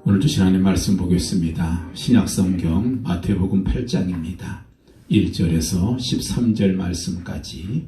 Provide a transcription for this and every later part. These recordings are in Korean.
오늘 주신 하나님 말씀 보겠습니다. 신약성경 마태복음 8장입니다. 1절에서 13절 말씀까지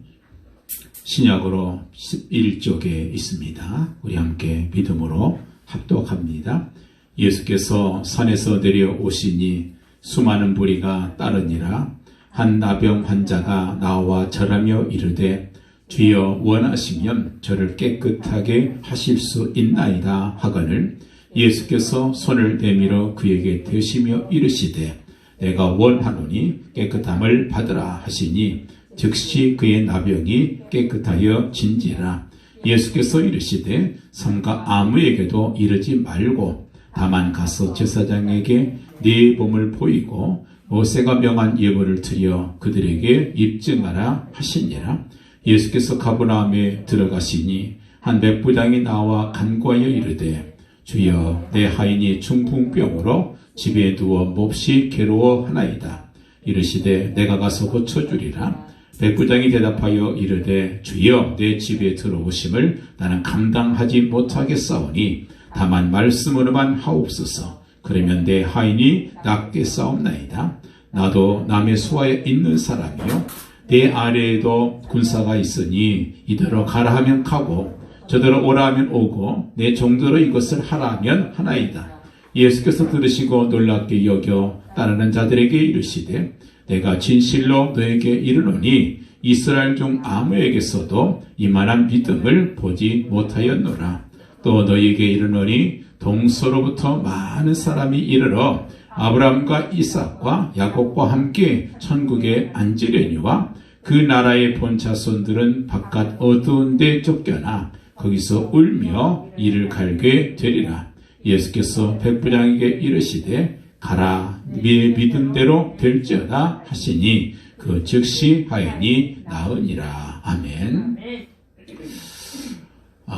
신약으로 11쪽에 있습니다. 우리 함께 믿음으로 합독합니다. 예수께서 산에서 내려오시니 수많은 무리가 따르니라. 한 나병 환자가 나와 절하며 이르되 주여 원하시면 저를 깨끗하게 하실 수 있나이다 하거늘 예수께서 손을 내밀어 그에게 대시며 이르시되 내가 원하노니 깨끗함을 받으라 하시니 즉시 그의 나병이 깨끗하여 진지라. 예수께서 이르시되 삼가 아무에게도 이르지 말고 다만 가서 제사장에게 네 몸을 보이고 모세가 명한 예물을 드려 그들에게 입증하라 하시니라. 예수께서 가버나움에 들어가시니 한 백부장이 나와 간구하여 이르되 주여 내 하인이 중풍병으로 집에 누워 몹시 괴로워하나이다. 이르시되 내가 가서 고쳐주리라. 백부장이 대답하여 이르되 주여 내 집에 들어오심을 나는 감당하지 못하겠사오니 다만 말씀으로만 하옵소서. 그러면 내 하인이 낫겠사옵나이다. 나도 남의 수하에 있는 사람이요 내 아래에도 군사가 있으니 이대로 가라 하면 가고 저대로 오라 하면 오고 내 종대로 이것을 하라 하면 하나이다. 예수께서 들으시고 놀랍게 여겨 따르는 자들에게 이르시되 내가 진실로 너에게 이르노니 이스라엘 중 아무에게서도 이만한 믿음을 보지 못하였노라. 또 너에게 이르노니 동서로부터 많은 사람이 이르러 아브라함과 이삭과 야곱과 함께 천국에 앉으려니와 그 나라의 본자손들은 바깥 어두운 데 쫓겨나 거기서 울며 이를 갈게 되리라. 예수께서 백부장에게 이르시되 가라 네 믿음대로 될지어다 하시니 그 즉시 하인이 나으니라. 아멘.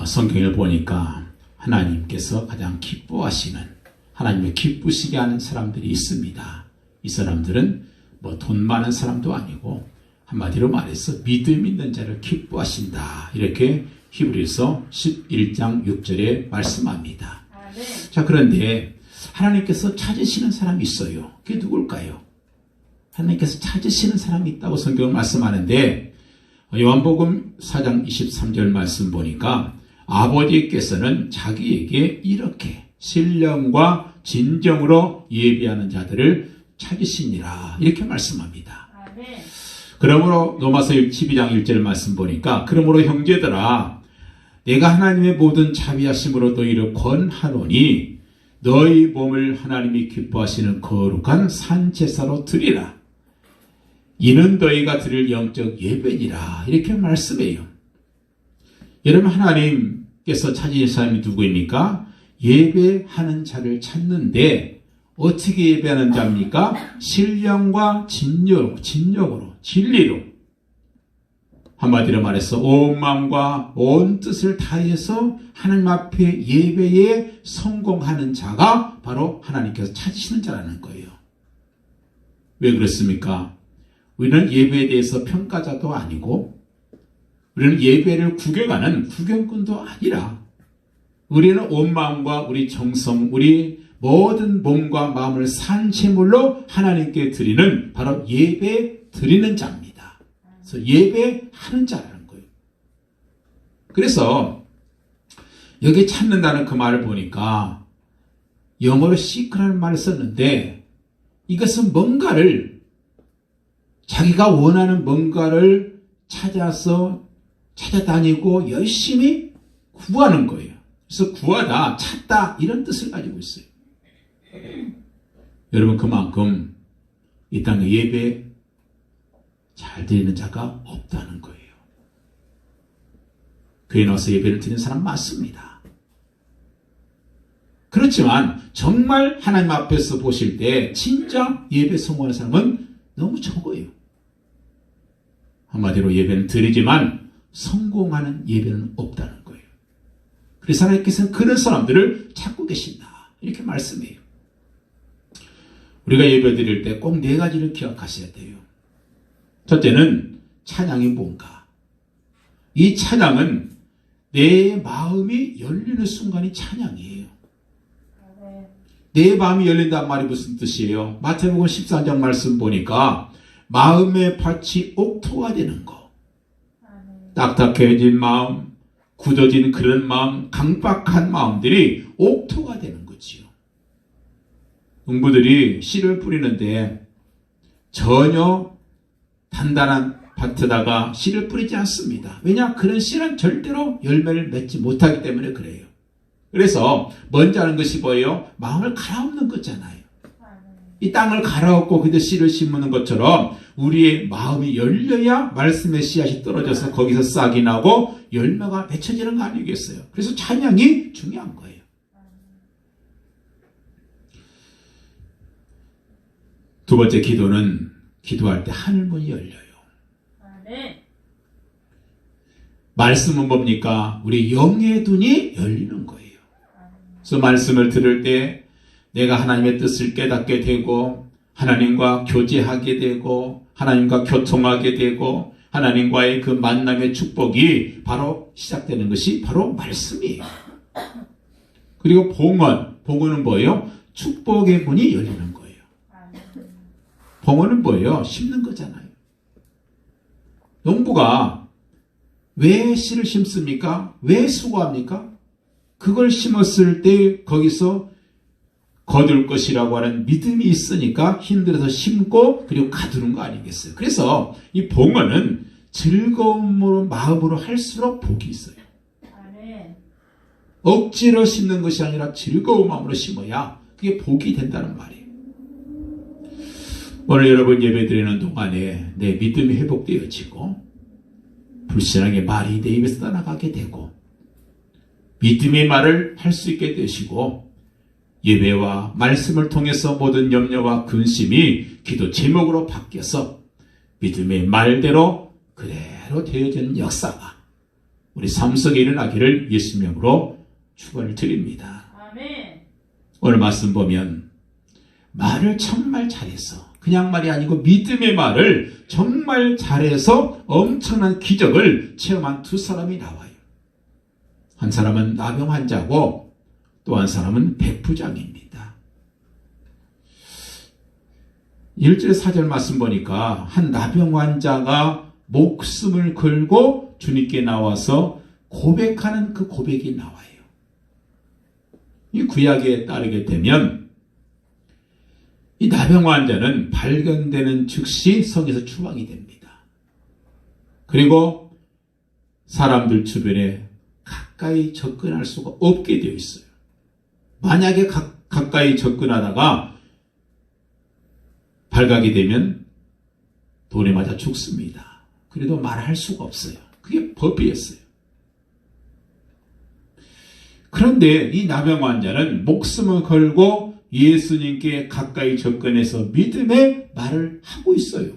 성경을 보니까 하나님께서 가장 기뻐하시는, 하나님을 기쁘시게 하는 사람들이 있습니다. 이 사람들은 돈 많은 사람도 아니고 한마디로 말해서 믿음 있는 자를 기뻐하신다. 이렇게 히브리서 11장 6절에 말씀합니다. 자, 그런데 하나님께서 찾으시는 사람이 있어요. 그게 누굴까요? 하나님께서 찾으시는 사람이 있다고 성경은 말씀하는데 요한복음 4장 23절 말씀 보니까 아버지께서는 자기에게 이렇게 신령과 진정으로 예비하는 자들을 찾으시니라. 이렇게 말씀합니다. 그러므로 로마서 12장 1절 말씀 보니까 그러므로 형제들아 내가 하나님의 모든 자비하심으로 너희를 권하노니 너희 몸을 하나님이 기뻐하시는 거룩한 산제사로 드리라. 이는 너희가 드릴 영적 예배니라. 이렇게 말씀해요. 여러분, 하나님께서 찾으신 사람이 누구입니까? 예배하는 자를 찾는데 어떻게 예배하는 자입니까? 신령과 진력으로, 진리로. 한마디로 말해서 온 마음과 온 뜻을 다해서 하나님 앞에 예배에 성공하는 자가 바로 하나님께서 찾으시는 자라는 거예요. 왜 그렇습니까? 우리는 예배에 대해서 평가자도 아니고 우리는 예배를 구경하는 구경꾼도 아니라 우리는 온 마음과 우리 정성, 우리 모든 몸과 마음을 산채물로 하나님께 드리는 바로 예배 드리는 자입니다. 그래서 예배하는 자라는 거예요. 그래서 여기 찾는다는 그 말을 보니까 영어로 seek라는 말을 썼는데 이것은 뭔가를 자기가 원하는 뭔가를 찾아다니고 열심히 구하는 거예요. 그래서 구하다, 찾다 이런 뜻을 가지고 있어요. 여러분, 그만큼 이 땅에 예배 잘 드리는 자가 없다는 거예요. 교회 나와서 예배를 드리는 사람 많습니다. 그렇지만 정말 하나님 앞에서 보실 때 진짜 예배 성공하는 사람은 너무 적어요. 한마디로 예배는 드리지만 성공하는 예배는 없다는 거예요. 그래서 하나님께서는 그런 사람들을 찾고 계신다. 이렇게 말씀해요. 우리가 예배 드릴 때 꼭 네 가지를 기억하셔야 돼요. 첫째는 찬양이 뭔가. 이 찬양은 내 마음이 열리는 순간이 찬양이에요. 내 마음이 열린단 말이 무슨 뜻이에요? 마태복음 13장 말씀 보니까 마음의 밭이 옥토가 되는 거. 딱딱해진 마음, 굳어진 그런 마음, 강박한 마음들이 옥토가 되는 거지요. 농부들이 씨를 뿌리는데 전혀 단단한 밭에다가 씨를 뿌리지 않습니다. 왜냐? 그런 씨는 절대로 열매를 맺지 못하기 때문에 그래요. 그래서 먼저 하는 것이 뭐예요? 마음을 갈아엎는 거잖아요. 이 땅을 갈아엎고 그때 씨를 심는 것처럼 우리의 마음이 열려야 말씀의 씨앗이 떨어져서 거기서 싹이 나고 열매가 맺혀지는 거 아니겠어요? 그래서 찬양이 중요한 거예요. 두 번째 기도는 기도할 때 하늘문이 열려요. 말씀은 뭡니까? 우리 영의 눈이 열리는 거예요. 그래서 말씀을 들을 때 내가 하나님의 뜻을 깨닫게 되고 하나님과 교제하게 되고 하나님과 교통하게 되고 하나님과의 그 만남의 축복이 바로 시작되는 것이 바로 말씀이에요. 그리고 봉헌은 뭐예요? 축복의 문이 열리는 거예요. 봉헌은 뭐예요? 심는 거잖아요. 농부가 왜 씨를 심습니까? 왜 수고합니까? 그걸 심었을 때 거기서 거둘 것이라고 하는 믿음이 있으니까 힘들어서 심고 그리고 가두는 거 아니겠어요? 그래서 이 봉헌은 즐거움으로 마음으로 할수록 복이 있어요. 억지로 심는 것이 아니라 즐거운 마음으로 심어야 그게 복이 된다는 말이에요. 오늘 여러분 예배드리는 동안에 내 믿음이 회복되어지고 불신앙의 말이 내 입에서 떠나가게 되고 믿음의 말을 할 수 있게 되시고 예배와 말씀을 통해서 모든 염려와 근심이 기도 제목으로 바뀌어서 믿음의 말대로 그대로 되어지는 역사가 우리 삶 속에 일어나기를 예수 이름으로 축원을 드립니다. 아멘. 오늘 말씀 보면 말을 정말 잘해서 그냥 말이 아니고 믿음의 말을 정말 잘해서 엄청난 기적을 체험한 두 사람이 나와요. 한 사람은 나병 환자고 또 한 사람은 백부장입니다. 1절 4절 말씀 보니까 한 나병 환자가 목숨을 걸고 주님께 나와서 고백하는 그 고백이 나와요. 이 구약에 따르게 되면 이 나병 환자는 발견되는 즉시 성에서 추방이 됩니다. 그리고 사람들 주변에 가까이 접근할 수가 없게 되어 있어요. 만약에 가까이 접근하다가 발각이 되면 돌에 맞아 죽습니다. 그래도 말할 수가 없어요. 그게 법이었어요. 그런데 이 나병 환자는 목숨을 걸고 예수님께 가까이 접근해서 믿음의 말을 하고 있어요.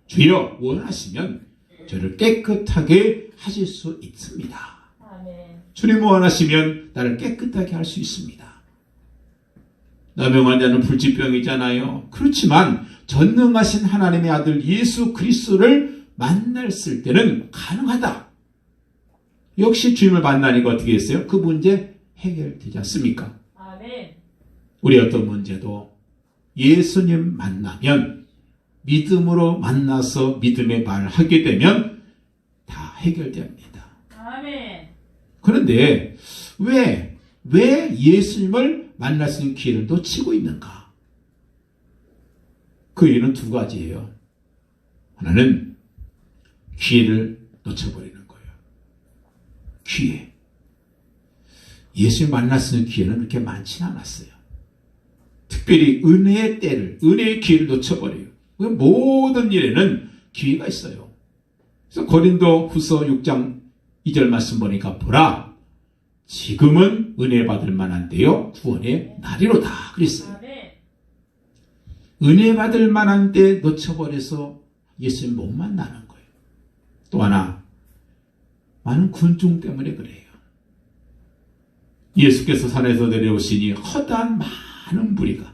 주여 원하시면 저를 깨끗하게 하실 수 있습니다. 주님 원하시면 나를 깨끗하게 할 수 있습니다. 나병 환자는 불치병이잖아요. 그렇지만 전능하신 하나님의 아들 예수 그리스도를 만났을 때는 가능하다. 역시 주님을 만나니까 어떻게 했어요? 그 문제 해결되지 않습니까? 아멘. 우리 어떤 문제도 예수님 만나면 믿음으로 만나서 믿음의 말을 하게 되면 다 해결됩니다. 아멘. 그런데 왜 예수님을 만날 수 있는 기회를 놓치고 있는가? 그 이유는 두 가지예요. 하나는 기회를 놓쳐버리는 거예요. 기회. 예수님 만날 수 있는 기회는 그렇게 많지는 않았어요. 특별히 은혜의 때를, 은혜의 기회를 놓쳐버려요. 모든 일에는 기회가 있어요. 그래서 고린도 후서 6장 2절 말씀 보니까 보라 지금은 은혜 받을 만한 때요 구원의 날이로다 그랬어요. 은혜 받을 만한 때 놓쳐버려서 예수님 못 만나는 거예요. 또 하나 많은 군중 때문에 그래요. 예수께서 산에서 내려오시니 허다한 많은 무리가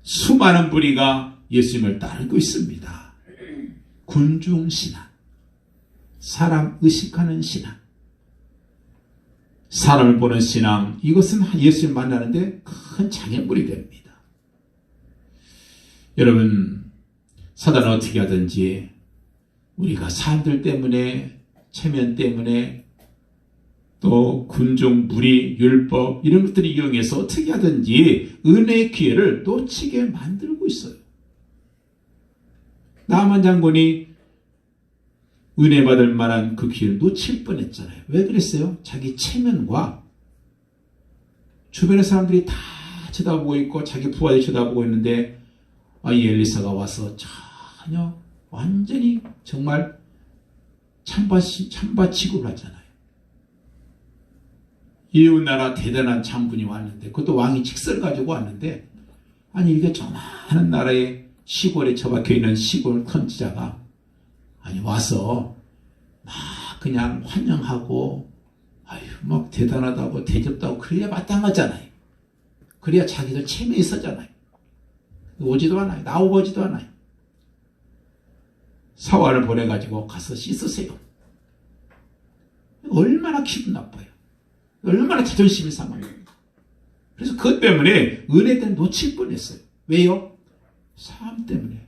수많은 무리가 예수님을 따르고 있습니다. 군중 신앙, 사람 의식하는 신앙, 사람을 보는 신앙, 이것은 예수를 만나는데 큰 장애물이 됩니다. 여러분, 사단은 어떻게 하든지 우리가 사람들 때문에, 체면 때문에, 또 군중, 무리, 율법 이런 것들을 이용해서 어떻게 하든지 은혜의 기회를 놓치게 만들고 있어요. 나만 장군이 은혜 받을 만한 그 기회를 놓칠 뻔했잖아요. 왜 그랬어요? 자기 체면과 주변의 사람들이 다 쳐다보고 있고 자기 부하들이 쳐다보고 있는데 이 엘리사가 와서 전혀 완전히 정말 찬밥 취급을 하잖아요. 이웃나라 대단한 장군이 왔는데 그것도 왕이 직서를 가지고 왔는데 아니 이게 조그마한 나라의 시골에 처박혀 있는 시골 선지자가 아니 와서 막 그냥 환영하고 아유 막 대단하다고 대접다고 그래야 마땅하잖아요. 그래야 자기들 체면이 서잖아요. 오지도 않아요. 나오지도 않아요. 사활을 보내가지고 가서 씻으세요. 얼마나 기분 나빠요. 얼마나 자존심이 상합니까. 그래서 그것 때문에 은혜 때문에 놓칠 뻔했어요. 왜요? 사람 때문에.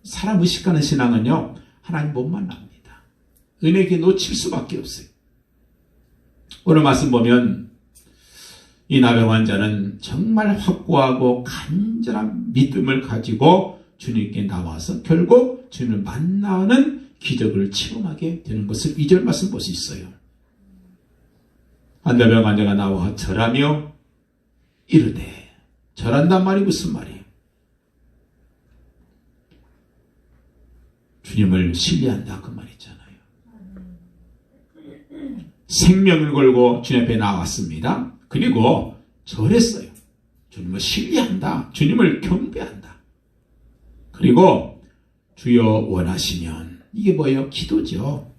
사람 의식하는 신앙은요. 하나님 못 만납니다. 은혜에게 놓칠 수밖에 없어요. 오늘 말씀 보면 이 나병 환자는 정말 확고하고 간절한 믿음을 가지고 주님께 나와서 결국 주님을 만나는 기적을 체험하게 되는 것을 2절 말씀 볼 수 있어요. 나병 환자가 나와 절하며 이르되 절한단 말이 무슨 말이에요? 주님을 신뢰한다 그 말이잖아요. 생명을 걸고 주님 앞에 나왔습니다. 그리고 절했어요. 주님을 신뢰한다. 주님을 경배한다. 그리고 주여 원하시면 이게 뭐예요? 기도죠.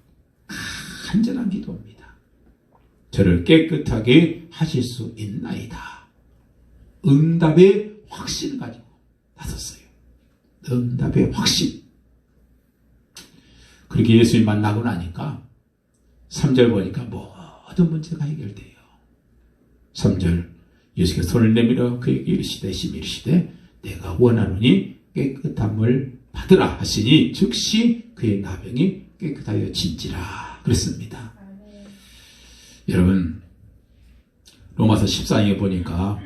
간절한 기도입니다. 저를 깨끗하게 하실 수 있나이다. 응답의 확신을 가지고 나섰어요. 응답의 확신. 그렇게 예수님 만나고 나니까 3절 보니까 모든 문제가 해결돼요. 3절 예수께서 손을 내밀어 그에게 이르시되 심히 이르시되 내가 원하노니 깨끗함을 받으라 하시니 즉시 그의 나병이 깨끗하여 진지라 그랬습니다. 여러분 로마서 14장에 보니까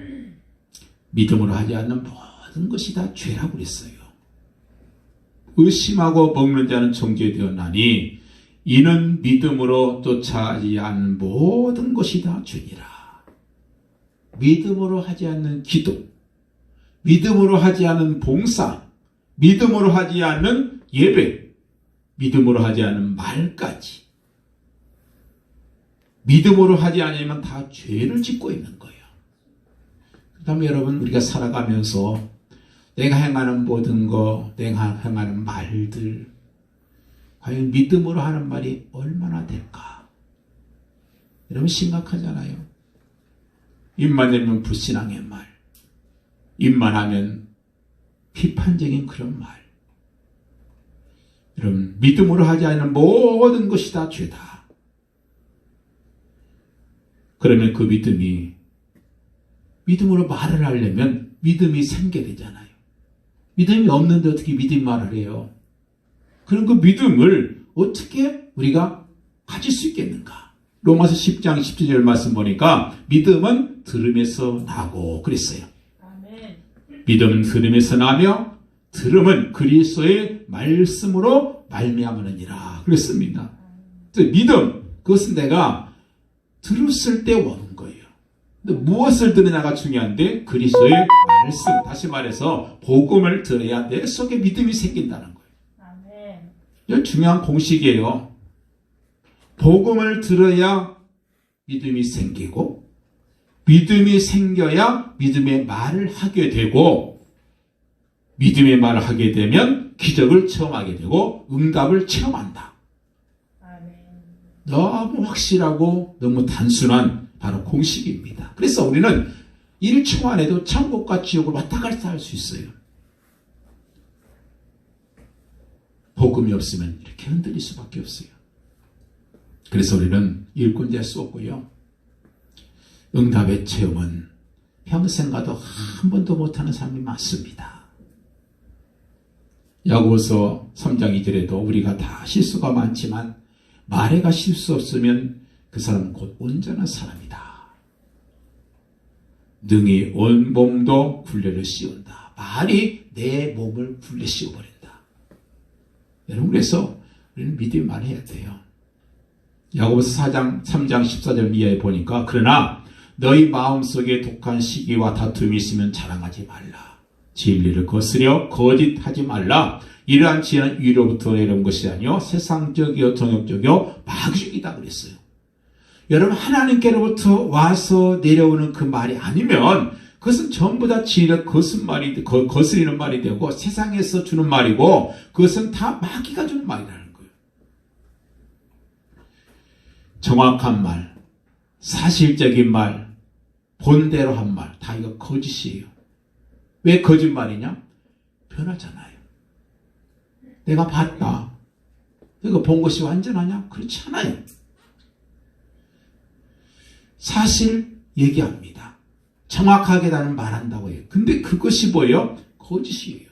믿음으로 하지 않는 모든 것이 다 죄라고 그랬어요. 의심하고 먹는 자는 정죄되었나니 이는 믿음으로 쫓아지 않는 모든 것이 다 죄니라. 믿음으로 하지 않는 기도, 믿음으로 하지 않는 봉사, 믿음으로 하지 않는 예배, 믿음으로 하지 않는 말까지 믿음으로 하지 않으면 다 죄를 짓고 있는 거예요. 그 다음에 여러분 우리가 살아가면서 내가 행하는 모든 거, 내가 행하는 말들 과연 믿음으로 하는 말이 얼마나 될까? 여러분 심각하잖아요. 입만 열면 불신앙의 말, 입만 하면 비판적인 그런 말. 여러분 믿음으로 하지 않는 모든 것이 다 죄다. 그러면 그 믿음으로 말을 하려면 믿음이 생겨야 되잖아요. 믿음이 없는데 어떻게 믿음 말을 해요? 그럼 그 믿음을 어떻게 우리가 가질 수 있겠는가? 로마서 10장 17절 말씀 보니까 믿음은 들음에서 나고 그랬어요. 아멘. 믿음은 들음에서 나며 들음은 그리스도의 말씀으로 말미암으느니라 그랬습니다. 믿음 그것은 내가 들었을 때 오는 거예요. 근데 무엇을 들으냐가 중요한데 그리스도의 말씀, 다시 말해서 복음을 들어야 내 속에 믿음이 생긴다는 거예요. 아멘. 이건 중요한 공식이에요. 복음을 들어야 믿음이 생기고 믿음이 생겨야 믿음의 말을 하게 되고 믿음의 말을 하게 되면 기적을 체험하게 되고 응답을 체험한다. 너무 확실하고 너무 단순한 바로 공식입니다. 그래서 우리는 1초 안에도 천국과 지옥을 왔다 갔다 할 수 있어요. 복음이 없으면 이렇게 흔들릴 수밖에 없어요. 그래서 우리는 일꾼 될 수 없고요. 응답의 체험은 평생 가도 한 번도 못하는 사람이 많습니다. 야고보서 3장 2절에도 우리가 다 실수가 많지만 말에가 실수 없으면 그 사람은 곧 온전한 사람이다. 능히 온 몸도 굴레를 씌운다. 말이 내 몸을 굴레 씌워버린다. 여러분, 그래서 우리는 믿음이 말해야 돼요. 야고보서 3장 14절 이하에 보니까 그러나 너희 마음속에 독한 시기와 다툼이 있으면 자랑하지 말라. 진리를 거스려 거짓하지 말라. 이러한 지혜는 위로부터 내려온 것이 아니요 세상적이요 정욕적이요 마귀적이다 그랬어요. 여러분, 하나님께로부터 와서 내려오는 그 말이 아니면 그것은 전부 다 지혜를 거스리는 말이 되고 세상에서 주는 말이고 그것은 다 마귀가 주는 말이라는 거예요. 정확한 말, 사실적인 말, 본대로 한 말, 다 이거 거짓이에요. 왜 거짓말이냐? 변하잖아요. 내가 봤다. 내가 본 것이 완전하냐? 그렇지 않아요. 사실 얘기합니다. 정확하게 나는 말한다고 해요. 근데 그것이 뭐예요? 거짓이에요.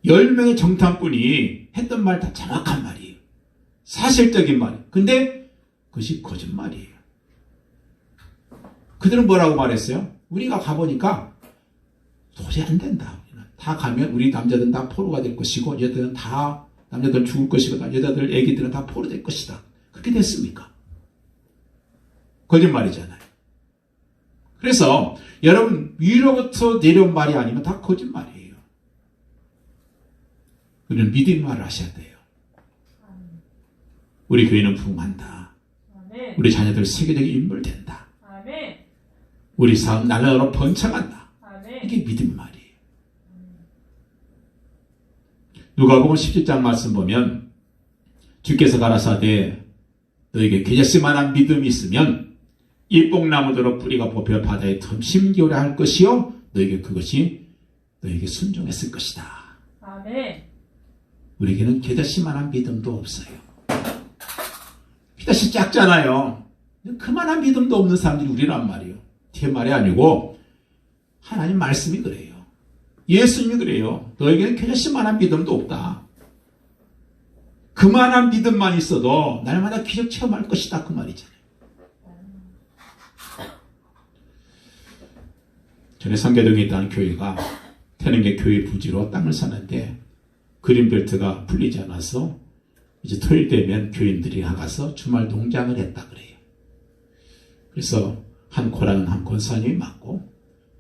10명의 정탐꾼이 했던 말 다 정확한 말이에요. 사실적인 말이에요. 근데 그것이 거짓말이에요. 그들은 뭐라고 말했어요? 우리가 가보니까 도저히 안 된다. 다 가면 우리 남자들은 다 포로가 될 것이고 여자들은 다 남자들 죽을 것이고 여자들 애기들은 다 포로 될 것이다. 그렇게 됐습니까? 거짓말이잖아요. 그래서 여러분, 위로부터 내려온 말이 아니면 다 거짓말이에요. 우리는 믿음의 말을 하셔야 돼요. 우리 교회는 부흥한다. 우리 자녀들 세계적인 인물 된다. 우리 사업 나라로 번창한다. 이게 믿음의 말이에요. 누가복음 17장 말씀 보면 주께서 가라사대 너에게 계절씨만한 믿음이 있으면 이 뽕나무대로 뿌리가 뽑혀 바다에 덤심겨울에 할 것이요 너에게 그것이 너에게 순종했을 것이다. 아멘. 우리에게는 계절씨만한 믿음도 없어요. 피다시 작잖아요. 그만한 믿음도 없는 사람들이 우리란 말이에요. 제 말이 아니고 하나님 말씀이 그래요. 예수님이 그래요. 너에게는 계절씨만한 믿음도 없다. 그만한 믿음만 있어도 날마다 기적 체험할 것이다. 그 말이잖아요. 전에 상계동에 있다는 교회가 태릉계 교회 부지로 땅을 사는데 그린벨트가 풀리지 않아서 이제 토요일 되면 교인들이 나가서 주말 농장을 했다 그래요. 그래서 한 고랑은 한 권사님이 맡고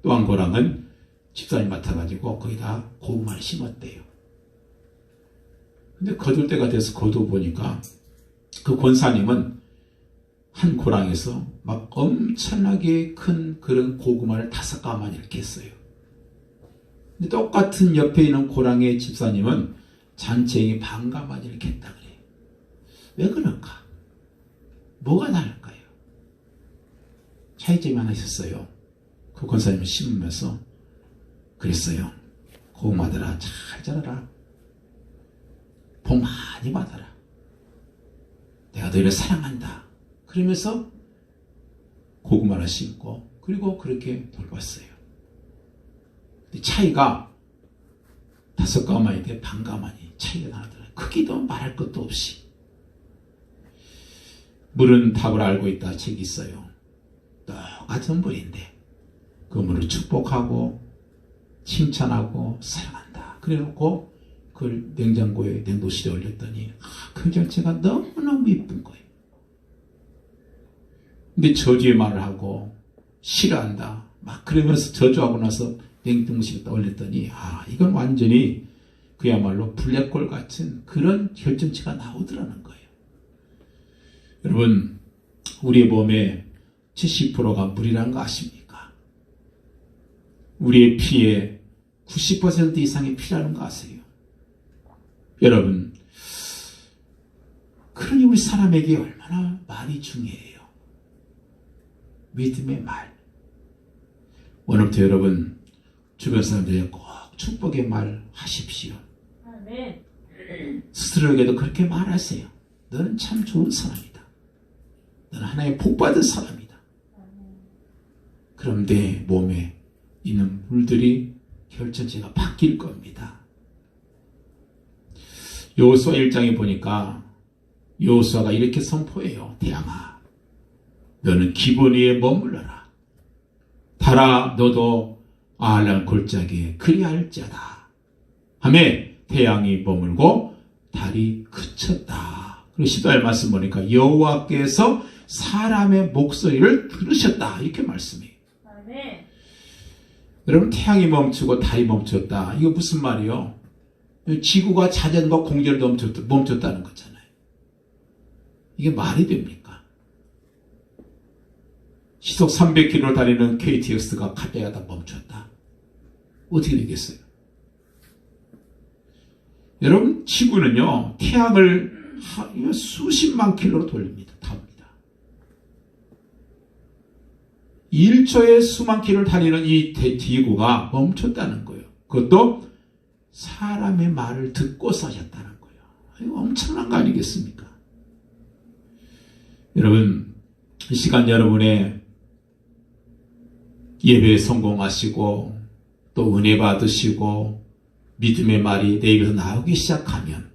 또 한 고랑은 집사님이 맡아가지고 거기다 고구마를 심었대요. 근데 거둘 때가 돼서 거두어 보니까 그 권사님은 한 고랑에서 막 엄청나게 큰 그런 고구마를 5가마니 이렇게 했어요. 근데 똑같은 옆에 있는 고랑의 집사님은 잔챙이 반가마니 이렇게 했다 그래요. 왜 그럴까? 뭐가 다를까요? 차이점이 하나 있었어요. 그 권사님을 심으면서 그랬어요. 고구마들아 잘 자라라. 복 많이 받아라. 내가 너희를 사랑한다. 그러면서 고구마를 심고 그리고 그렇게 돌봤어요. 근데 차이가 5가마니 대 반가마니 차이가 나더라고요. 크기도 말할 것도 없이. 물은 답을 알고 있다 책이 있어요. 똑같은 물인데 그 물을 축복하고 칭찬하고 사랑한다. 그래놓고 그걸 냉장고에 냉동실에 올렸더니 그 결체가 너무너무 이쁜 거예요. 근데 저주의 말을 하고 싫어한다. 막 그러면서 저주하고 나서 냉동실에 올렸더니 이건 완전히 그야말로 블랙홀 같은 그런 결정체가 나오더라는 거예요. 여러분, 우리의 몸에 70%가 물이라는 거 아십니까? 우리의 피에 90% 이상의 피라는 거 아세요? 여러분, 그러니 우리 사람에게 얼마나 말이 중요해요. 믿음의 말. 오늘부터 여러분 주변 사람들에게 꼭 축복의 말 하십시오. 아멘. 스스로에게도 그렇게 말하세요. 너는 참 좋은 사람이다. 너는 하나의 복받은 사람이다. 그럼 내 몸에 있는 물들이 결정체가 바뀔 겁니다. 여호수아 1장에 보니까 여호수아가 이렇게 선포해요. 태양아, 너는 기본 위에 머물러라. 달아, 너도 아할란 골짜기에 그리할지어다. 하매 태양이 머물고 달이 그쳤다. 그리고 시도할 말씀 보니까 여호와께서 사람의 목소리를 들으셨다. 이렇게 말씀해요. 아멘. 여러분, 태양이 멈추고 달이 멈췄다. 이거 무슨 말이요? 지구가 자전과 공전을 멈췄다는 거잖아요. 이게 말이 됩니까? 시속 300km 달리는 KTX가 갑자기 하다 멈췄다. 어떻게 되겠어요? 여러분, 지구는요, 태양을 수십만 킬로로 돌립니다. 답니다. 1초에 수만 킬로를 달리는 이 지구가 멈췄다는 거예요. 그것도 사람의 말을 듣고서 하셨다는 거예요. 이거 엄청난 거 아니겠습니까? 여러분, 이 시간 여러분의 예배에 성공하시고 또 은혜 받으시고 믿음의 말이 내 입에서 나오기 시작하면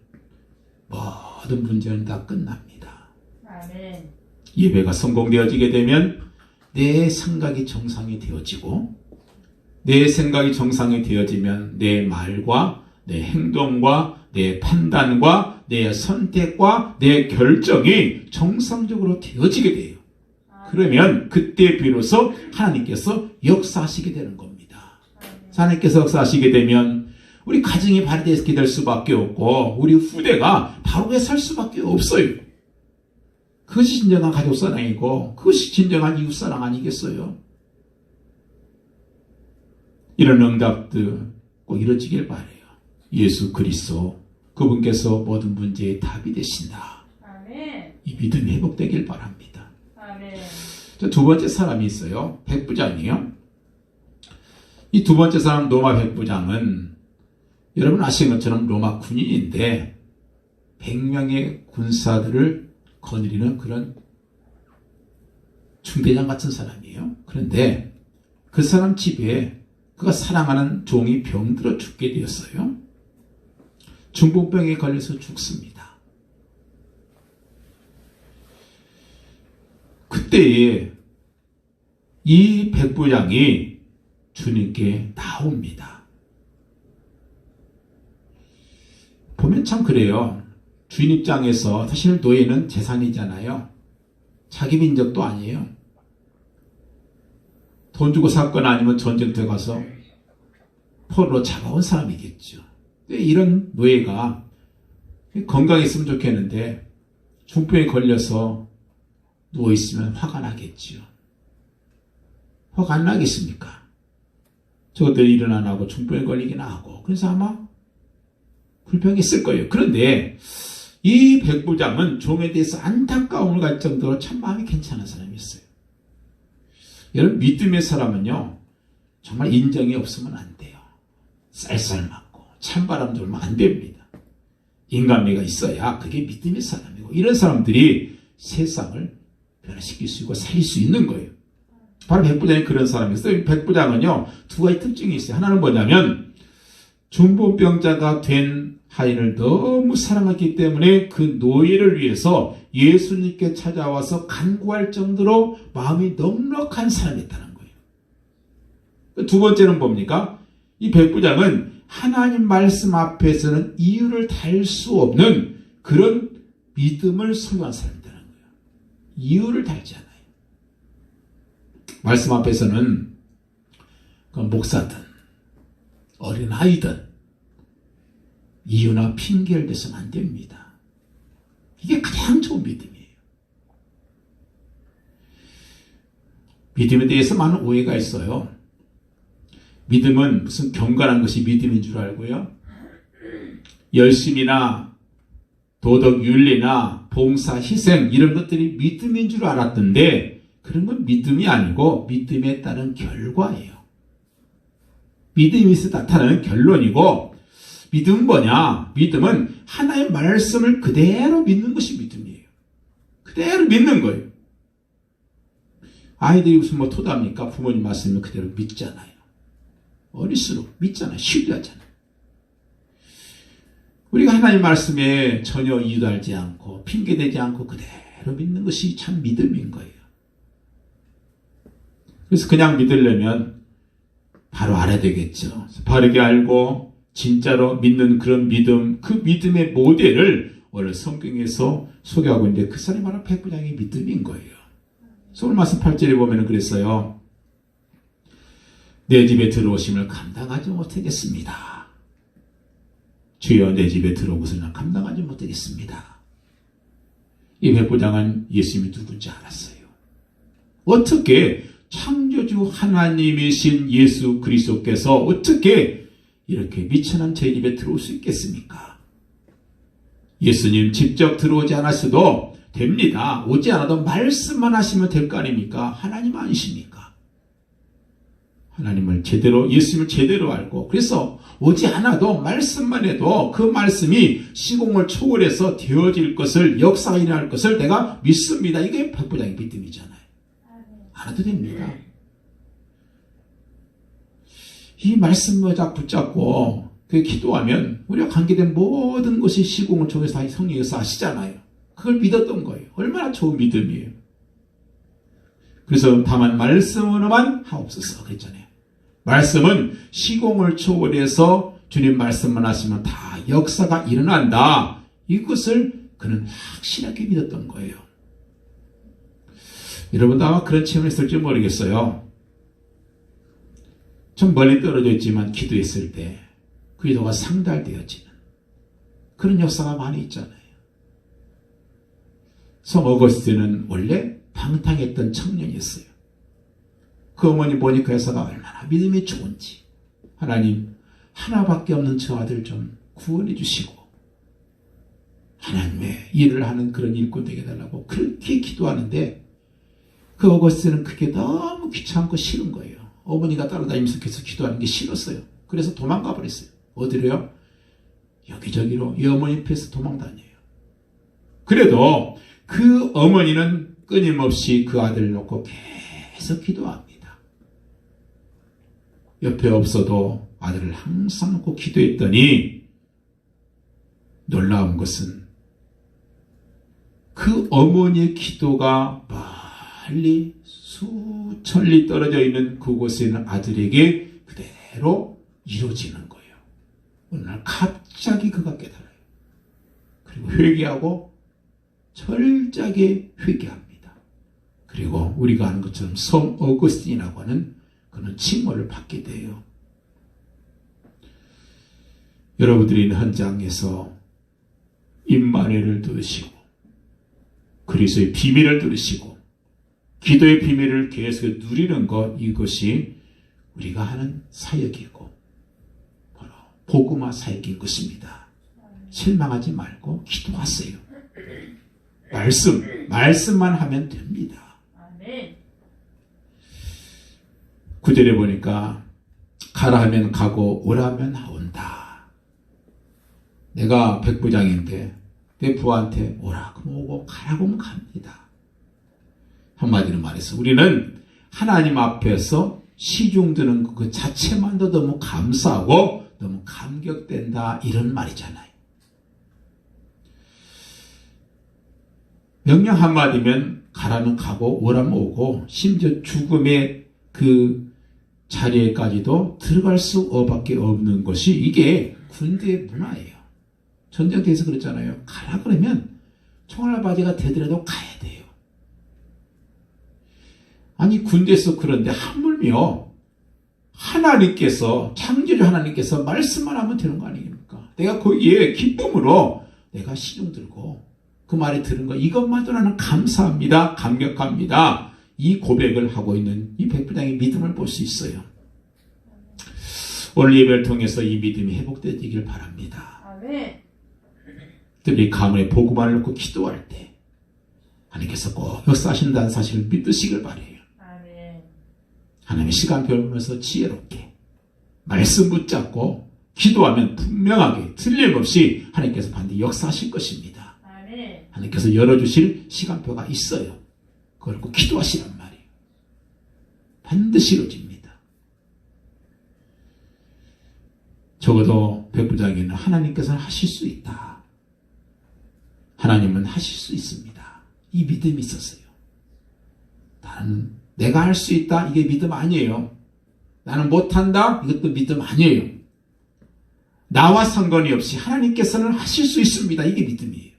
모든 문제는 다 끝납니다. 아멘. 예배가 성공되어지게 되면 내 생각이 정상이 되어지고, 내 생각이 정상이 되어지면 내 말과 내 행동과 내 판단과 내 선택과 내 결정이 정상적으로 되어지게 돼요. 그러면 그때 비로소 하나님께서 역사하시게 되는 겁니다. 하나님께서 역사하시게 되면 우리 가정이 발휘되게 될 수밖에 없고 우리 후대가 바로에 살 수밖에 없어요. 그것이 진정한 가족사랑이고 그것이 진정한 이웃사랑 아니겠어요? 이런 응답들 꼭 이루어지길 바라요. 예수 그리스도 그분께서 모든 문제의 답이 되신다. 아멘. 이 믿음이 회복되길 바랍니다. 아멘. 두 번째 사람이 있어요. 백부장이에요. 이 두 번째 사람 로마 백부장은 여러분 아시는 것처럼 로마 군인인데 100명의 군사들을 거느리는 그런 중대장 같은 사람이에요. 그런데 그 사람 집에 그가 사랑하는 종이 병들어 죽게 되었어요. 중풍병에 걸려서 죽습니다. 그때에 이 백부장이 주님께 나옵니다. 보면 참 그래요. 주인 입장에서 사실 노예는 재산이잖아요. 자기 민족도 아니에요. 돈 주고 샀거나 아니면 전쟁터에 가서 포로로 잡아온 사람이겠죠. 이런 노예가 건강했으면 좋겠는데 중풍에 걸려서 누워있으면 화가 나겠죠. 화가 안 나겠습니까? 저것들이 일은 안 하고 중풍에 걸리긴 하고 그래서 아마 불평했을 거예요. 그런데 이 백부장은 종에 대해서 안타까움을 가질 정도로 참 마음이 괜찮은 사람이었어요. 여러분 믿음의 사람은요 정말 인정이 없으면 안 돼요. 쌀쌀 맞고 찬바람 돌면 안 됩니다. 인간미가 있어야 그게 믿음의 사람이고 이런 사람들이 세상을 변화시킬 수 있고 살릴 수 있는 거예요. 바로 백부장이 그런 사람이었어요. 백부장은요 두 가지 특징이 있어요. 하나는 뭐냐면 중풍병자가 된 하인을 너무 사랑했기 때문에 그 노예를 위해서 예수님께 찾아와서 간구할 정도로 마음이 넉넉한 사람이었다는 거예요. 두 번째는 뭡니까? 이 백부장은 하나님 말씀 앞에서는 이유를 달 수 없는 그런 믿음을 소유한 사람이라는 거예요. 이유를 달지 않아요. 말씀 앞에서는 목사든 어린아이든 이유나 핑계를 대서는 안 됩니다. 이게 가장 좋은 믿음이에요. 믿음에 대해서 많은 오해가 있어요. 믿음은 무슨 경건한 것이 믿음인 줄 알고요. 열심이나 도덕 윤리나 봉사 희생 이런 것들이 믿음인 줄 알았던데 그런 건 믿음이 아니고 믿음에 따른 결과예요. 믿음에서 나타나는 결론이고 믿음은 뭐냐? 믿음은 하나의 말씀을 그대로 믿는 것이 믿음이에요. 그대로 믿는 거예요. 아이들이 무슨 뭐 토답니까? 부모님 말씀을 그대로 믿잖아요. 어릴수록 믿잖아요. 신뢰하잖아요. 우리가 하나님 말씀에 전혀 이유달지 않고 핑계대지 않고 그대로 믿는 것이 참 믿음인 거예요. 그래서 그냥 믿으려면 바로 알아야 되겠죠. 바르게 알고 진짜로 믿는 그런 믿음, 그 믿음의 모델을 오늘 성경에서 소개하고 있는데 그 사람이 바로 백부장의 믿음인 거예요. 오늘 말씀 8절에 보면 그랬어요. 내 집에 들어오심을 감당하지 못하겠습니다. 주여 내 집에 들어오고서는 감당하지 못하겠습니다. 이 백부장은 예수님이 누군지 알았어요. 어떻게 창조주 하나님이신 예수 그리스도께서 어떻게 이렇게 미천한 제 집에 들어올 수 있겠습니까? 예수님 직접 들어오지 않았어도 됩니다. 오지 않아도 말씀만 하시면 될 거 아닙니까? 하나님 아니십니까? 하나님을 제대로, 예수님을 제대로 알고, 그래서 오지 않아도 말씀만 해도 그 말씀이 시공을 초월해서 되어질 것을, 역사가 일어날 것을 내가 믿습니다. 이게 백부장의 믿음이잖아요. 알아도 됩니다. 이 말씀을 붙잡고 기도하면 우리가 관계된 모든 것이 시공을 통해서 다 성령이 역사하시잖아요. 그걸 믿었던 거예요. 얼마나 좋은 믿음이에요. 그래서 다만 말씀으로만 하옵소서 그랬잖아요. 말씀은 시공을 초월해서 주님 말씀만 하시면 다 역사가 일어난다. 이것을 그는 확실하게 믿었던 거예요. 여러분도 아마 그런 체험을 했을지 모르겠어요. 좀 멀리 떨어져 있지만 기도했을 때 그 기도가 상달되어지는 그런 역사가 많이 있잖아요. 성 어거스틴은 원래 방탕했던 청년이었어요. 그 어머니 모니카에서가 얼마나 믿음이 좋은지 하나님 하나밖에 없는 저 아들 좀 구원해 주시고 하나님의 일을 하는 그런 일꾼 되게 해달라고 그렇게 기도하는데 그 어거스틴은 그게 너무 귀찮고 싫은 거예요. 어머니가 따라다니면서 계속 기도하는 게 싫었어요. 그래서 도망가 버렸어요. 어디로요? 여기저기로 이 어머니 앞에서 도망다녀요. 그래도 그 어머니는 끊임없이 그 아들을 놓고 계속 기도합니다. 옆에 없어도 아들을 항상 놓고 기도했더니 놀라운 것은 그 어머니의 기도가 멀리 수천 리 떨어져 있는 그곳에 있는 아들에게 그대로 이루어지는 거예요. 어느 날 갑자기 그가 깨달아요. 그리고 회개하고 철저하게 회개합니다. 그리고 우리가 아는 것처럼 성 어거스틴이라고 하는 그는 칭호를 받게 돼요. 여러분들이 있는 현장에서 임마누엘을 들으시고 그리스도의 비밀을 들으시고 기도의 비밀을 계속 누리는 것, 이것이 우리가 하는 사역이고 바로 복음화 사역인 것입니다. 실망하지 말고 기도하세요. 말씀만 하면 됩니다. 아멘. 9절에 보니까 가라 하면 가고 오라 하면 온다. 내가 백부장인데 내 부하한테 오라 그럼 오고 가라고 하면 갑니다. 한마디로 말해서 우리는 하나님 앞에서 시중 드는 그 자체만도 너무 감사하고 너무 감격된다 이런 말이잖아요. 명령 한마디면 가라면 가고 오라면 오고 심지어 죽음의 그 자리에까지도 들어갈 수밖에 없는 것이 이게 군대의 문화예요. 전쟁터에서 그랬잖아요. 가라 그러면 총알바지가 되더라도 가야 돼요. 아니 군대에서 그런데 하물며 하나님께서 창조주 하나님께서 말씀만 하면 되는 거 아닙니까? 내가 거기에 기쁨으로 내가 시중 들고 그 말이 들은 거 이것만도 나는 감사합니다. 감격합니다. 이 고백을 하고 있는 이 백부장의 믿음을 볼 수 있어요. 오늘 예배를 통해서 이 믿음이 회복되길 바랍니다. 아멘. 특히 가문의 복음만을 놓고 기도할 때 하나님께서 꼭 역사하신다는 사실을 믿으시길 바라요. 아멘. 하나님의 시간표를 보면서 지혜롭게 말씀 붙잡고 기도하면 분명하게 틀림없이 하나님께서 반드시 역사하실 것입니다. 아멘. 하나님께서 열어주실 시간표가 있어요. 그걸 꼭 기도하시란 말이에요. 반드시 이루어집니다. 적어도 백부장에는 하나님께서는 하실 수 있다. 하나님은 하실 수 있습니다. 이 믿음이 있었어요. 나는 내가 할 수 있다. 이게 믿음 아니에요. 나는 못한다. 이것도 믿음 아니에요. 나와 상관이 없이 하나님께서는 하실 수 있습니다. 이게 믿음이에요.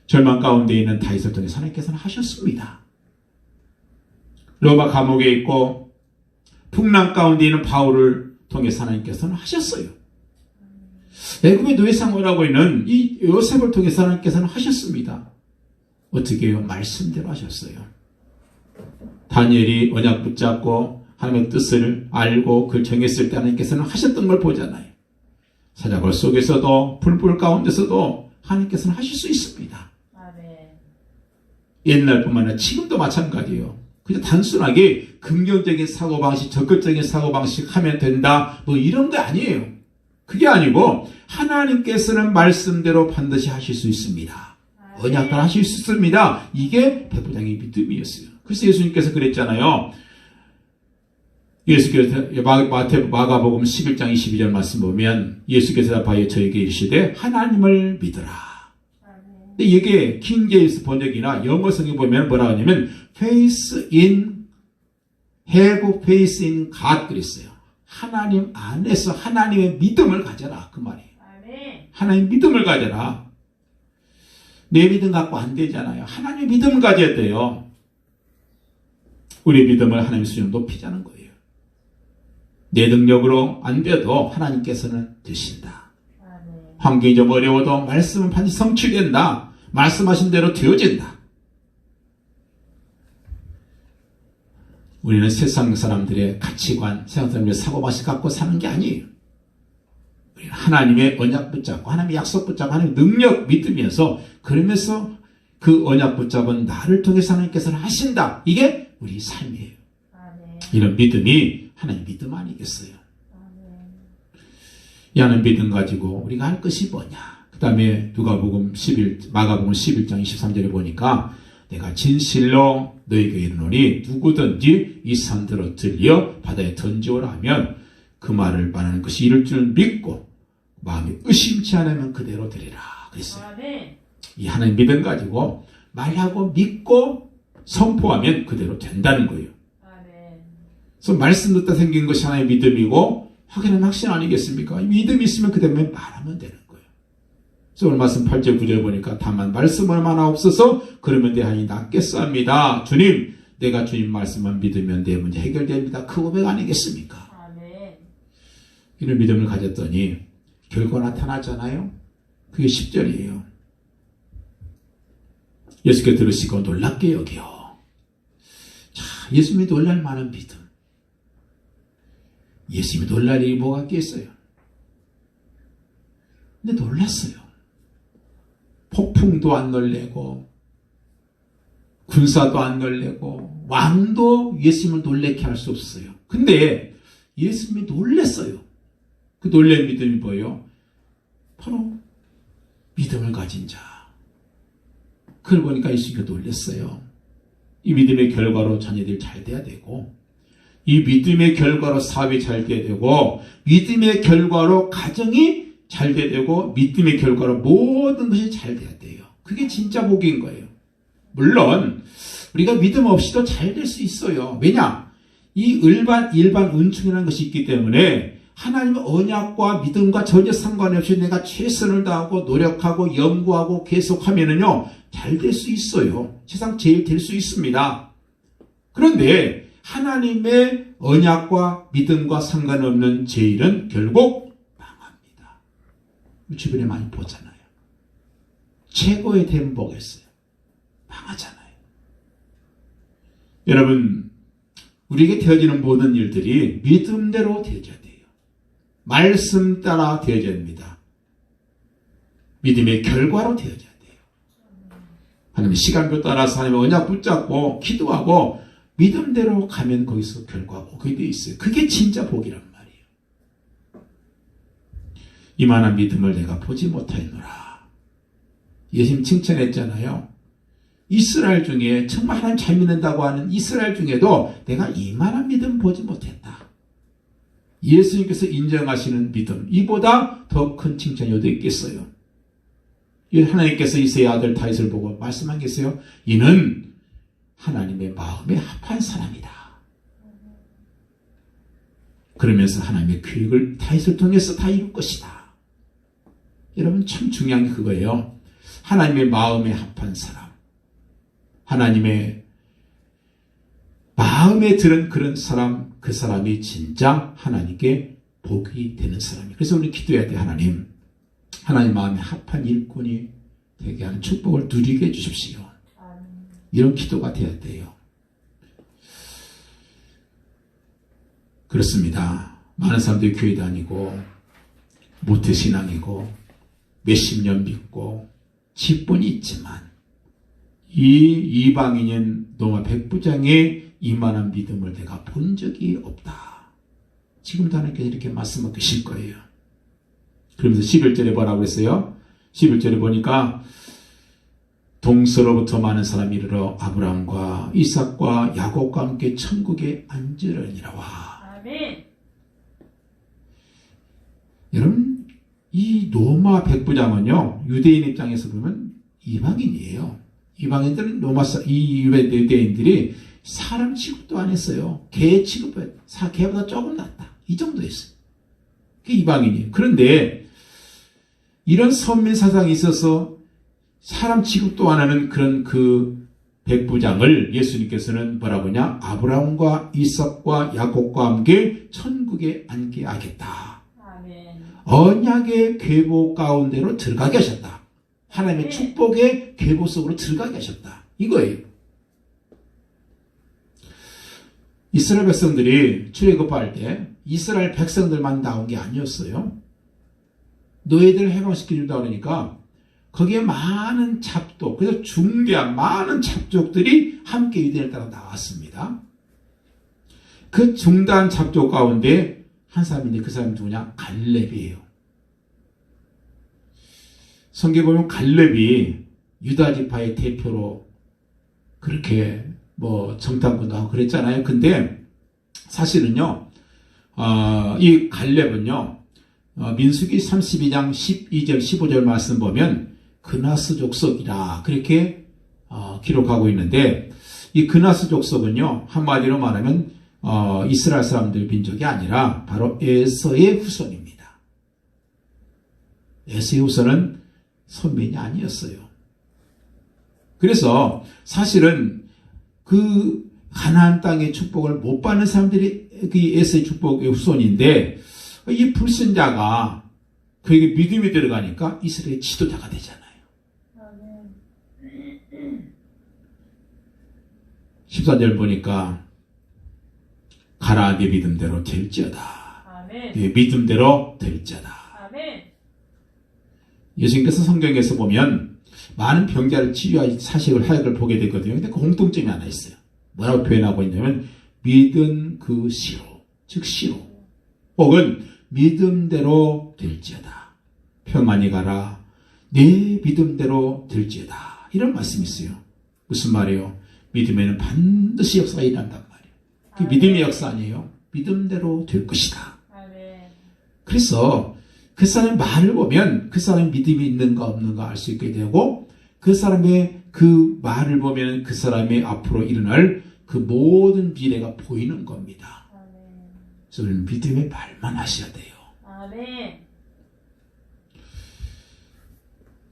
절망 가운데 있는 다윗을 통해서 하나님께서는 하셨습니다. 로마 감옥에 있고 풍랑 가운데 있는 바울을 통해서 하나님께서는 하셨어요. 애굽의 노예 생활하고 있는 이 요셉을 통해서 하나님께서는 하셨습니다. 어떻게 해요? 말씀대로 하셨어요. 다니엘이 언약 붙잡고 하나님의 뜻을 알고 그걸 정했을 때 하나님께서는 하셨던 걸 보잖아요. 사자굴 속에서도 불불 가운데서도 하나님께서는 하실 수 있습니다. 옛날뿐만 아니라 지금도 마찬가지예요. 그냥 단순하게 긍정적인 사고방식, 적극적인 사고방식 하면 된다 뭐 이런 게 아니에요. 그게 아니고 하나님께서는 말씀대로 반드시 하실 수 있습니다. 언약을 하실 수 있습니다. 이게 백부장의 믿음이었어요. 그래서 예수님께서 그랬잖아요. 예수께서 마가복음 11장 22절 말씀 보면 예수께서 대답하여 저에게 이르시되 하나님을 믿으라. 근데 이게 킹제임스 번역이나 영어 성경 보면 뭐라고 하냐면 faith in have faith in God 그랬어요. 하나님 안에서 하나님의 믿음을 가져라 그 말이에요. 하나님 믿음을 가져라. 내 믿음 갖고 안 되잖아요. 하나님의 믿음을 가져야 돼요. 우리 믿음을 하나님 수준 높이자는 거예요. 내 능력으로 안 돼도 하나님께서는 되신다. 환경이 좀 어려워도 말씀은 반드시 성취된다. 말씀하신 대로 되어진다. 우리는 세상 사람들의 가치관, 세상 사람들의 사고방식 갖고 사는 게 아니에요. 우리는 하나님의 언약 붙잡고 하나님의 약속 붙잡고 하나님의 능력 믿으면서 그러면서 그 언약 붙잡은 나를 통해서 하나님께서는 하신다. 이게 우리 삶이에요. 이런 믿음이 하나님 믿음 아니겠어요? 이 하나님 믿음 가지고 우리가 할 것이 뭐냐? 그 다음에 마가복음 11장 23절에 보니까 내가 진실로 너희에게 이르노니 누구든지 이 산들어 들려 바다에 던지오라 하면 그 말을 말하는 것이 이룰 줄 믿고 마음이 의심치 않으면 그대로 되리라 그랬어요. 이 하나님 믿음 가지고 말하고 믿고 선포하면 그대로 된다는 거예요. 그래서 말씀 듣다 생긴 것이 하나의 믿음이고 확인은 확신 아니겠습니까? 믿음이 있으면 그대로 말하면 되는 거예요. 그래서 오늘 말씀 8절 9절 보니까 다만 말씀을 하나 없어서 그러면 내 한이 낫겠습니다. 주님 내가 주님 말씀만 믿으면 내 문제 해결됩니다. 그 고백 아니겠습니까? 이런 믿음을 가졌더니 결과 나타나잖아요. 그게 10절이에요. 예수께 들으시고 놀랍게 여겨. 자, 예수님이 놀랄 만한 믿음. 예수님이 놀랄 일이 뭐가 있겠어요? 근데 놀랐어요. 폭풍도 안 놀래고 군사도 안 놀래고 왕도 예수님을 놀래게 할 수 없어요. 근데 예수님이 놀랐어요. 그 놀란 믿음이 뭐예요? 바로 믿음을 가진 자. 그걸 보니까 예수님이 놀랐어요. 이 믿음의 결과로 자녀들이 잘 돼야 되고 이 믿음의 결과로 사업이 잘 돼야 되고 믿음의 결과로 가정이 잘 돼야 되고 믿음의 결과로 모든 것이 잘 돼야 돼요. 그게 진짜 복인 거예요. 물론 우리가 믿음 없이도 잘 될 수 있어요. 왜냐? 이 일반 은총이라는 것이 있기 때문에 하나님의 언약과 믿음과 전혀 상관없이 내가 최선을 다하고 노력하고 연구하고 계속하면은요 잘 될 수 있어요. 세상 제일 될 수 있습니다. 그런데 하나님의 언약과 믿음과 상관없는 제일은 결국 망합니다. 주변에 많이 보잖아요. 최고의 대목이었어요. 망하잖아요. 여러분, 우리에게 되어지는 모든 일들이 믿음대로 되어져야 돼요. 말씀 따라 되어져야 됩니다. 믿음의 결과로 되어져야 돼요. 하나님의 시간표 따라서 하나님의 언약 붙잡고 기도하고 믿음대로 가면 거기서 결과가 오게 돼 있어요. 그게 진짜 복이란 말이에요. 이만한 믿음을 내가 보지 못하였노라. 예수님 칭찬했잖아요. 이스라엘 중에 정말 하나님 잘 믿는다고 하는 이스라엘 중에도 내가 이만한 믿음 보지 못했다. 예수님께서 인정하시는 믿음, 이보다 더 큰 칭찬이 어디 있겠어요? 하나님께서 이새의 아들 다윗을 보고 말씀한 게 있어요. 이는 하나님의 마음에 합한 사람이다. 그러면서 하나님의 계획을 다윗을 통해서 다 이룰 것이다. 여러분 참 중요한 게 그거예요. 하나님의 마음에 합한 사람. 하나님의 마음에 들은 그런 사람, 그 사람이 진짜 하나님께 복이 되는 사람이에요. 그래서 우리 기도해야 돼. 하나님 마음에 합한 일꾼이 되게 하는 축복을 누리게 해주십시오. 이런 기도가 돼야 돼요. 그렇습니다. 많은 사람들이 교회 다니고 모태신앙이고 몇십 년 믿고 직분이 있지만 이 이방인인 노마 백부장의 이만한 믿음을 내가 본 적이 없다. 지금도 하나님께서 이렇게 말씀하고 계실 거예요. 그러면서 11절에 뭐라고 했어요? 11절에 보니까 동서로부터 많은 사람이 이르러 아브라함과 이삭과 야곱과 함께 천국에 앉으려니라. 아멘. 여러분 이 노마 백부장은요 유대인 입장에서 보면 이방인이에요. 이방인들은 이 유대인들이 사람 취급도 안 했어요. 개 취급을 개보다 조금 낫다. 이 정도였어요. 그게 이방인이에요. 그런데 이런 선민 사상이 있어서 사람 취급도 안 하는 그런 그 백부장을 예수님께서는 뭐라고 하냐? 아브라함과 이삭과 야곱과 함께 천국에 앉게 하겠다. 아멘. 언약의 계보 가운데로 들어가게 하셨다. 하나님의 축복의 계보 속으로 들어가게 하셨다. 이거예요. 이스라엘 백성들이 출애굽할 때 이스라엘 백성들만 나온 게 아니었어요. 너희들을 해방시켜준다 그러니까 거기에 많은 잡족, 그래서 중대한 많은 잡족들이 함께 유대인을 따라 나왔습니다. 그 중대한 잡족 가운데 한 사람인데 그 사람이 누구냐? 갈렙이에요. 성경에 보면 갈렙이 유다 지파의 대표로 그렇게 정탐꾼도 하고 그랬잖아요. 근데 사실은요, 이 갈렙은요, 민수기 32장 12절 15절 말씀 보면 그나스 족속이라 그렇게 기록하고 있는데 이 그나스 족속은요 한마디로 말하면 이스라엘 사람들 민족이 아니라 바로 에서의 후손입니다. 에서의 후손은 선민이 아니었어요. 그래서 사실은 그 가나안 땅의 축복을 못 받는 사람들이 그 에서의 축복의 후손인데 이 불신자가 그에게 믿음이 들어가니까 이스라엘의 지도자가 되잖아요. 14절 보니까 가라 네 믿음대로 될지어다. 아멘. 네 믿음대로 될지어다. 아멘. 예수님께서 성경에서 보면 많은 병자를 치유하여 사식을 하역을 보게 되거든요. 근데 그 공통점이 하나 있어요. 뭐라고 표현하고 있냐면 믿은 그 시로, 즉 시로 혹은 믿음대로 될지어다. 평안히 가라. 내 믿음대로 될지어다. 이런 말씀이 있어요. 무슨 말이에요? 믿음에는 반드시 역사가 일어난단 말이에요. 그 믿음의 역사 아니에요. 믿음대로 될 것이다. 아멘. 그래서 그 사람의 말을 보면 그 사람의 믿음이 있는가 없는가 알 수 있게 되고 그 사람의 그 말을 보면 그 사람의 앞으로 일어날 그 모든 미래가 보이는 겁니다. 그래서 우리는 믿음의 말만 하셔야 돼요. 아멘.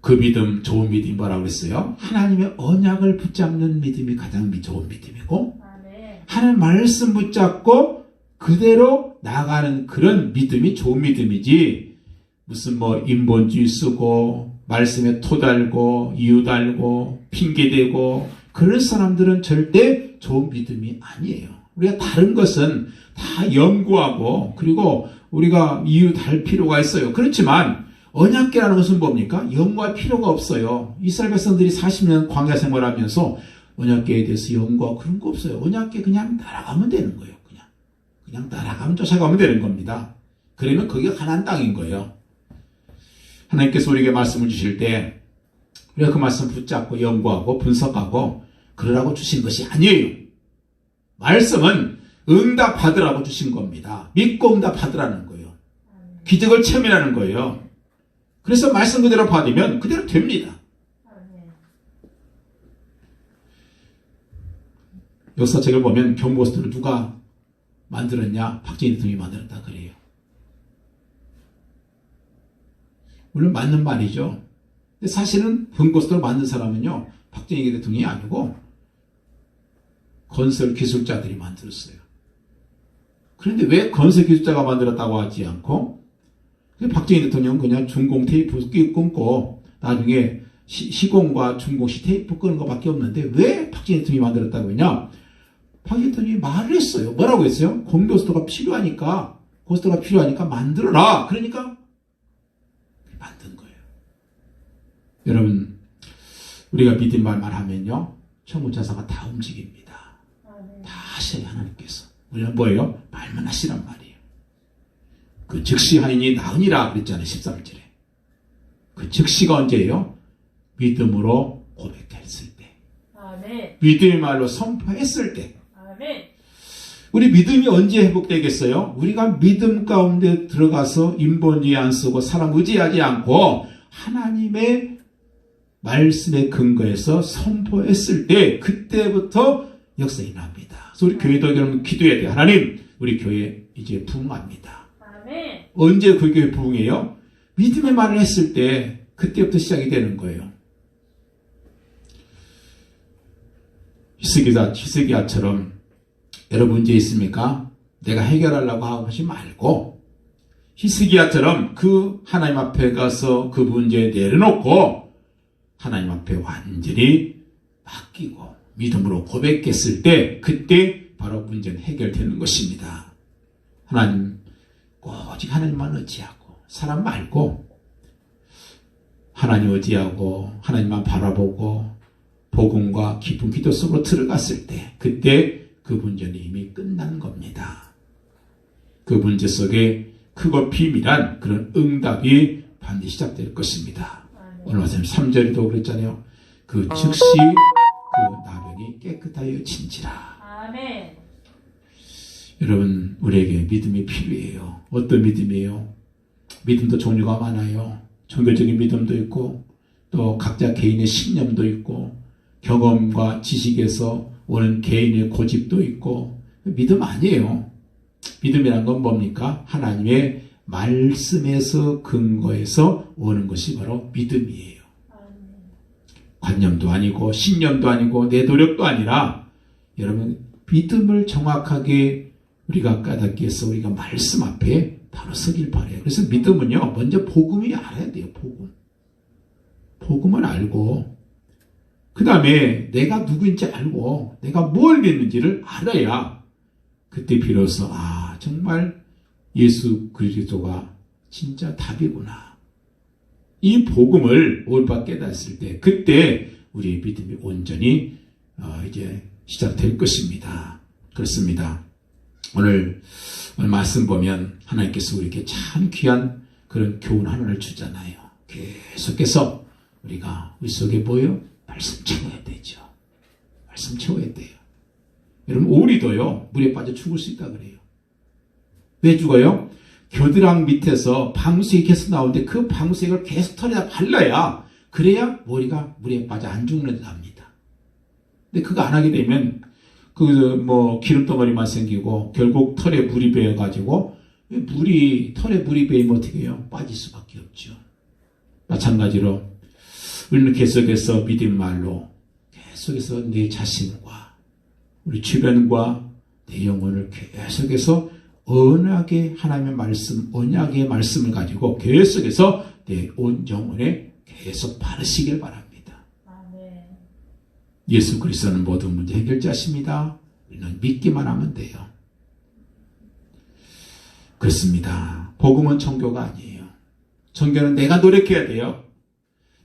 그 믿음, 좋은 믿음이 뭐라고 그랬어요? 하나님의 언약을 붙잡는 믿음이 가장 좋은 믿음이고 아멘. 하나님 말씀 붙잡고 그대로 나가는 그런 믿음이 좋은 믿음이지 무슨 인본주의 쓰고 말씀에 토 달고 이유 달고 핑계대고 그런 사람들은 절대 좋은 믿음이 아니에요. 우리가 다른 것은 다 연구하고 그리고 우리가 이유 달 필요가 있어요. 그렇지만 언약궤라는 것은 뭡니까? 연구할 필요가 없어요. 이스라엘 백성들이 40년 광야 생활하면서 언약궤에 대해서 연구하고 그런 거 없어요. 언약궤 그냥 따라가면 되는 거예요. 그냥 따라가면 쫓아가면 되는 겁니다. 그러면 거기가 가나안 땅인 거예요. 하나님께서 우리에게 말씀을 주실 때 우리가 그 말씀 붙잡고 연구하고 분석하고 그러라고 주신 것이 아니에요. 말씀은 응답받으라고 주신 겁니다. 믿고 응답받으라는 거예요. 기적을 체험하라는 거예요. 그래서 말씀 그대로 받으면 그대로 됩니다. 역사책을 보면 경고스도를 누가 만들었냐? 박정희 대통령이 만들었다 그래요. 물론 맞는 말이죠. 근데 사실은 경고스도를 만든 사람은요, 박정희 대통령이 아니고 건설 기술자들이 만들었어요. 그런데 왜 건설 기술자가 만들었다고 하지 않고 박정희 대통령은 그냥 중공 테이프 끊고 나중에 시공과 중공시 테이프 끄는 것밖에 없는데 왜 박정희 대통령이 만들었다고 했냐? 박정희 대통령이 말을 했어요. 뭐라고 했어요? 공교스도가 필요하니까, 고스도가 필요하니까 만들어라. 그러니까 만든 거예요. 여러분, 우리가 믿음 말만 하면요, 천군천사가 다 움직입니다. 다 하셔요, 하나님께서. 우리는 뭐예요? 말만 하시란 말이에요. 그 즉시 하이니 나으니라 그랬잖아요, 13절에. 그 즉시가 언제예요? 믿음으로 고백했을 때. 믿음의 말로 선포했을 때. 우리 믿음이 언제 회복되겠어요? 우리가 믿음 가운데 들어가서 인본주의 안 쓰고 사람 의지하지 않고 하나님의 말씀에 근거해서 선포했을 때 그때부터 역사 일어납니다. 그래서 우리 교회도 여러분 기도해야 돼요. 하나님, 우리 교회 이제 부흥합니다. 언제 그 교회 부흥해요? 믿음의 말을 했을 때 그때부터 시작이 되는 거예요. 히스기야처럼 여러분 문제 있습니까? 내가 해결하려고 하지 말고 히스기야처럼 그 하나님 앞에 가서 그 문제 내려놓고 하나님 앞에 완전히 맡기고 믿음으로 고백했을 때 그때 바로 문제는 해결되는 것입니다. 하나님, 오직 하나님만 의지하고 사람 말고 하나님 의지하고 하나님만 바라보고 복음과 깊은 기도 속으로 들어갔을 때 그때 그 문제는 이미 끝난 겁니다. 그 문제 속에 크고 비밀한 그런 응답이 반드시 시작될 것입니다. 오늘 말씀 3절에도 그랬잖아요. 그 즉시 그 나병이 깨끗하여 진지라. 아멘. 여러분, 우리에게 믿음이 필요해요. 어떤 믿음이에요? 믿음도 종류가 많아요. 종교적인 믿음도 있고 또 각자 개인의 신념도 있고 경험과 지식에서 오는 개인의 고집도 있고 믿음 아니에요. 믿음이란 건 뭡니까? 하나님의 말씀에서 근거해서 오는 것이 바로 믿음이에요. 관념도 아니고 신념도 아니고 내 노력도 아니라 여러분 믿음을 정확하게 우리가 깨닫기 위해서 우리가 말씀 앞에 바로 서길 바라요. 그래서 믿음은요, 먼저 복음이 알아야 돼요. 복음을 알고 그 다음에 내가 누구인지 알고 내가 뭘 믿는지를 알아야 그때 비로소 정말 예수 그리스도가 진짜 답이구나. 이 복음을 올바 깨닫을 때 그때 우리의 믿음이 온전히 이제 시작될 것입니다. 그렇습니다. 오늘 말씀 보면 하나님께서 우리에게 참 귀한 그런 교훈 하나를 주잖아요. 계속해서 우리가 우리 속에 뭐예요? 말씀 채워야 되죠. 말씀 채워야 돼요. 여러분, 오리도요, 물에 빠져 죽을 수 있다 그래요. 왜 죽어요? 겨드랑 밑에서 방수액이 계속 나오는데 그 방수액을 계속 털에다 발라야, 그래야 머리가 물에 빠져 안 죽는답니다. 근데 그거 안 하게 되면 기름덩어리만 생기고 결국 털에 물이 배어가지고 털에 물이 배이면 어떻게 해요? 빠질 수밖에 없죠. 마찬가지로 우리는 계속해서 믿음 말로 계속해서 내 자신과 우리 주변과 내 영혼을 계속해서 언약의 하나님의 말씀, 언약의 말씀을 가지고 계속해서 내 온 영혼에 계속 바르시길 바랍니다. 아멘. 예수 그리스도는 모든 문제 해결자십니다. 우리는 믿기만 하면 돼요. 그렇습니다. 복음은 종교가 아니에요. 종교는 내가 노력해야 돼요.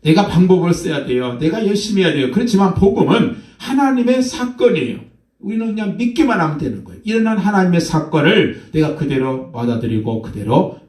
내가 방법을 써야 돼요. 내가 열심히 해야 돼요. 그렇지만 복음은 하나님의 사건이에요. 우리는 그냥 믿기만 하면 되는 거예요. 일어난 하나님의 사건을 내가 그대로 받아들이고 그대로